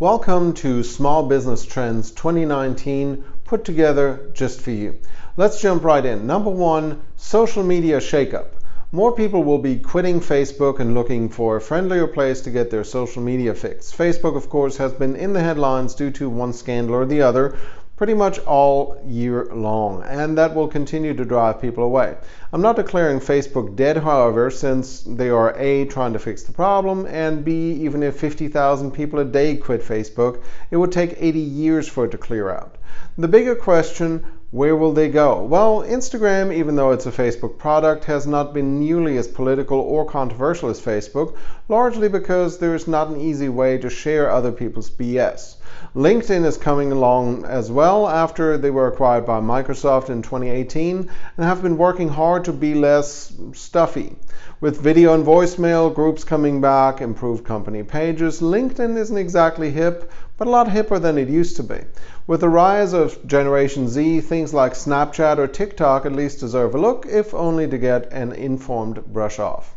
Welcome to Small Business Trends 2019, put together just for you. Let's jump right in. Number one, social media shakeup. More people will be quitting Facebook and looking for a friendlier place to get their social media fix. Facebook, of course, has been in the headlines due to one scandal or the other pretty much all year long, and that will continue to drive people away. I'm not declaring Facebook dead, however, since they are A, trying to fix the problem, and B, even if 50,000 people a day quit Facebook, it would take 80 years for it to clear out. The bigger question, where will they go? Well, Instagram, even though it's a Facebook product, has not been nearly as political or controversial as Facebook, largely because there's not an easy way to share other people's BS. LinkedIn is coming along as well after they were acquired by Microsoft in 2018 and have been working hard to be less stuffy. With video and voicemail, groups coming back, improved company pages, LinkedIn isn't exactly hip, but a lot hipper than it used to be. With the rise of Generation Z, things like Snapchat or TikTok at least deserve a look, if only to get an informed brush off.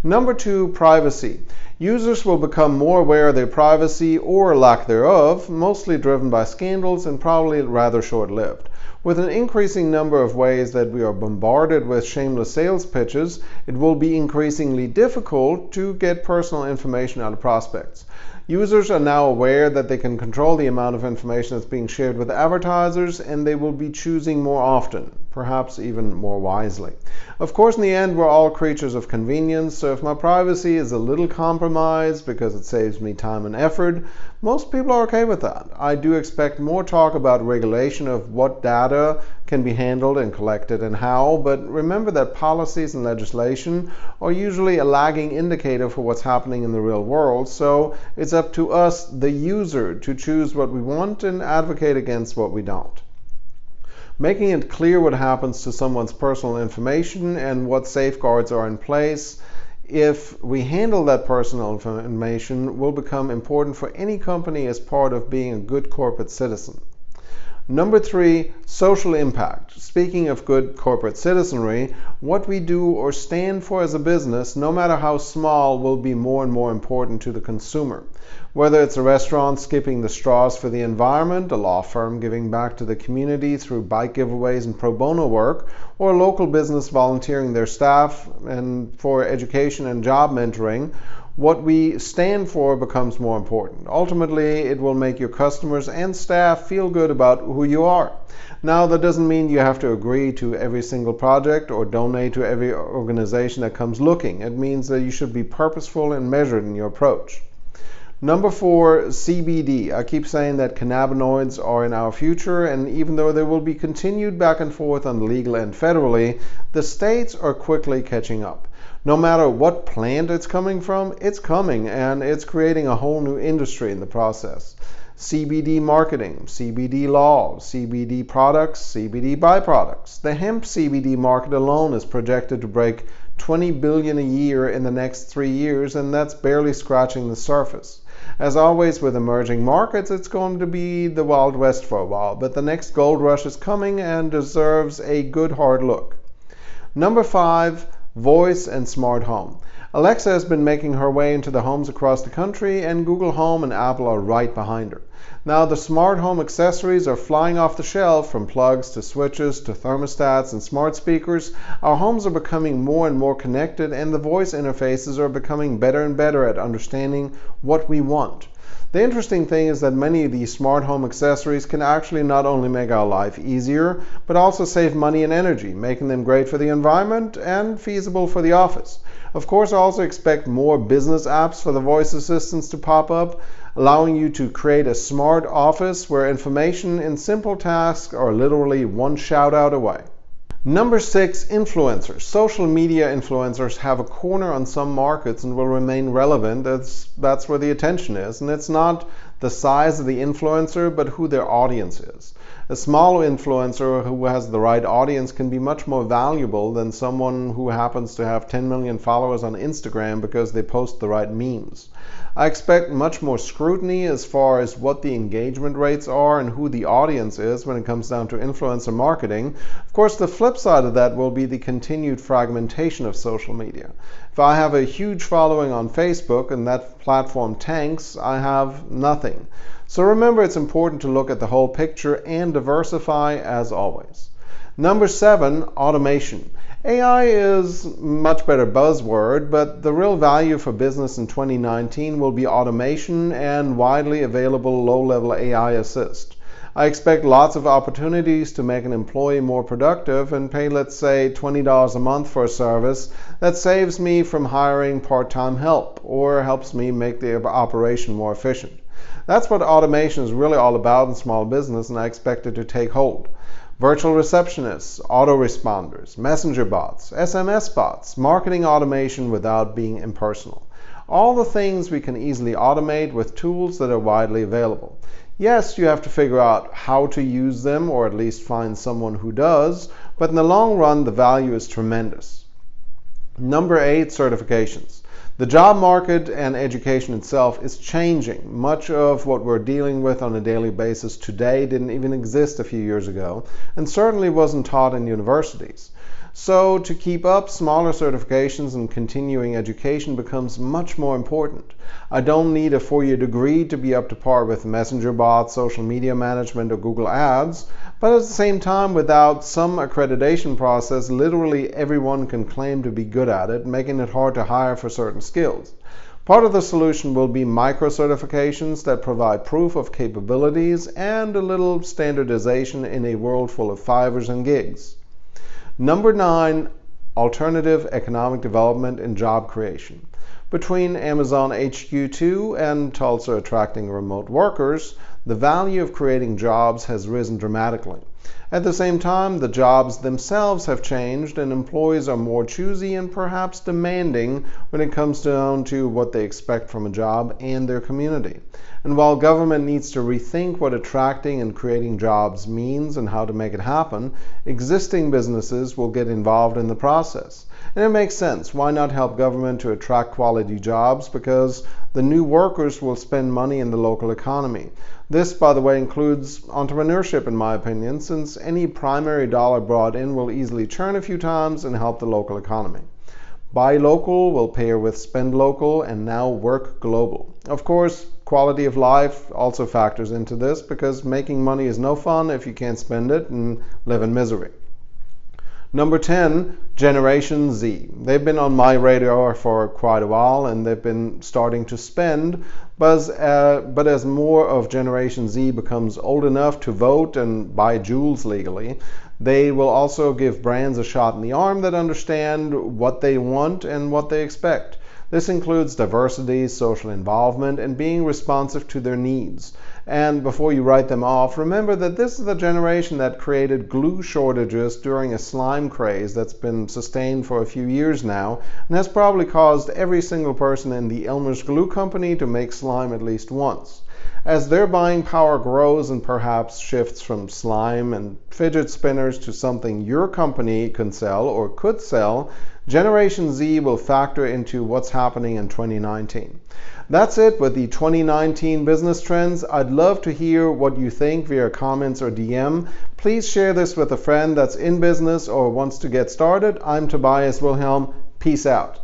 Number two, privacy. Users will become more aware of their privacy or lack thereof, mostly driven by scandals and probably rather short-lived. With an increasing number of ways that we are bombarded with shameless sales pitches, it will be increasingly difficult to get personal information out of prospects. Users are now aware that they can control the amount of information that's being shared with advertisers, and they will be choosing more often, perhaps even more wisely. Of course, in the end, we're all creatures of convenience, so if my privacy is a little compromised because it saves me time and effort, most people are okay with that. I do expect more talk about regulation of what data can be handled and collected and how, but remember that policies and legislation are usually a lagging indicator for what's happening in the real world, so it's up to us, the user, to choose what we want and advocate against what we don't. Making it clear what happens to someone's personal information and what safeguards are in place if we handle that personal information will become important for any company as part of being a good corporate citizen. Number three, social impact. Speaking of good corporate citizenry, what we do or stand for as a business, no matter how small, will be more and more important to the consumer. Whether it's a restaurant skipping the straws for the environment, a law firm giving back to the community through bike giveaways and pro bono work, or a local business volunteering their staff and for education and job mentoring, what we stand for becomes more important. Ultimately, it will make your customers and staff feel good about who you are. Now, that doesn't mean you have to agree to every single project or donate to every organization that comes looking. It means that you should be purposeful and measured in your approach. Number four, CBD. I keep saying that cannabinoids are in our future, and even though there will be continued back and forth on the legal end federally, the states are quickly catching up. No matter what plant it's coming from, it's coming, and it's creating a whole new industry in the process. CBD marketing, CBD laws, CBD products, CBD byproducts. The hemp CBD market alone is projected to break $20 billion a year in the next 3 years, and that's barely scratching the surface. As always with emerging markets, it's going to be the Wild West for a while, but the next gold rush is coming and deserves a good hard look. Number five, voice and smart home. Alexa has been making her way into the homes across the country, and Google Home and Apple are right behind her. Now, the smart home accessories are flying off the shelf, from plugs to switches to thermostats and smart speakers. Our homes are becoming more and more connected, and the voice interfaces are becoming better and better at understanding what we want. The interesting thing is that many of these smart home accessories can actually not only make our life easier, but also save money and energy, making them great for the environment and feasible for the office. Of course, I also expect more business apps for the voice assistants to pop up, allowing you to create a smart office where information and simple tasks are literally one shout out away. Number six, influencers. Social media influencers have a corner on some markets and will remain relevant. That's where the attention is. And it's not the size of the influencer, but who their audience is. A small influencer who has the right audience can be much more valuable than someone who happens to have 10 million followers on Instagram because they post the right memes. I expect much more scrutiny as far as what the engagement rates are and who the audience is when it comes down to influencer marketing. Of course, the flip side of that will be the continued fragmentation of social media. If I have a huge following on Facebook and that platform tanks, I have nothing. So remember, it's important to look at the whole picture and diversify as always. Number 7, automation. AI is a much better buzzword, but the real value for business in 2019 will be automation and widely available low-level AI assist. I expect lots of opportunities to make an employee more productive and pay, let's say, $20 a month for a service that saves me from hiring part-time help or helps me make the operation more efficient. That's what automation is really all about in small business, and I expect it to take hold. Virtual receptionists, autoresponders, messenger bots, SMS bots, marketing automation without being impersonal. All the things we can easily automate with tools that are widely available. Yes, you have to figure out how to use them, or at least find someone who does, but in the long run, the value is tremendous. Number 8, certifications. The job market and education itself is changing. Much of what we're dealing with on a daily basis today didn't even exist a few years ago, and certainly wasn't taught in universities. So to keep up, smaller certifications and continuing education becomes much more important. I don't need a 4-year degree to be up to par with messenger bots, social media management, or Google Ads, but at the same time, without some accreditation process, literally everyone can claim to be good at it, making it hard to hire for certain skills. Part of the solution will be micro-certifications that provide proof of capabilities and a little standardization in a world full of Fivers and gigs. Number 9, alternative economic development and job creation. Between Amazon HQ2 and Tulsa attracting remote workers, the value of creating jobs has risen dramatically. At the same time, the jobs themselves have changed, and employees are more choosy and perhaps demanding when it comes down to what they expect from a job and their community. And while government needs to rethink what attracting and creating jobs means and how to make it happen, existing businesses will get involved in the process. And it makes sense. Why not help government to attract quality jobs? Because the new workers will spend money in the local economy. This, by the way, includes entrepreneurship, in my opinion, since any primary dollar brought in will easily churn a few times and help the local economy. Buy local will pair with spend local, and now work global. Of course, quality of life also factors into this, because making money is no fun if you can't spend it and live in misery. Number 10, Generation Z. They've been on my radar for quite a while, and they've been starting to spend, but as more of Generation Z becomes old enough to vote and buy jewels legally, they will also give brands a shot in the arm that understand what they want and what they expect. This includes diversity, social involvement, and being responsive to their needs. And before you write them off, remember that this is the generation that created glue shortages during a slime craze that's been sustained for a few years now, and has probably caused every single person in the Elmer's Glue Company to make slime at least once. As their buying power grows and perhaps shifts from slime and fidget spinners to something your company can sell or could sell, Generation Z will factor into what's happening in 2019. That's it with the 2019 business trends. I'd love to hear what you think via comments or DM. Please share this with a friend that's in business or wants to get started. I'm Tobias Wilhelm. Peace out.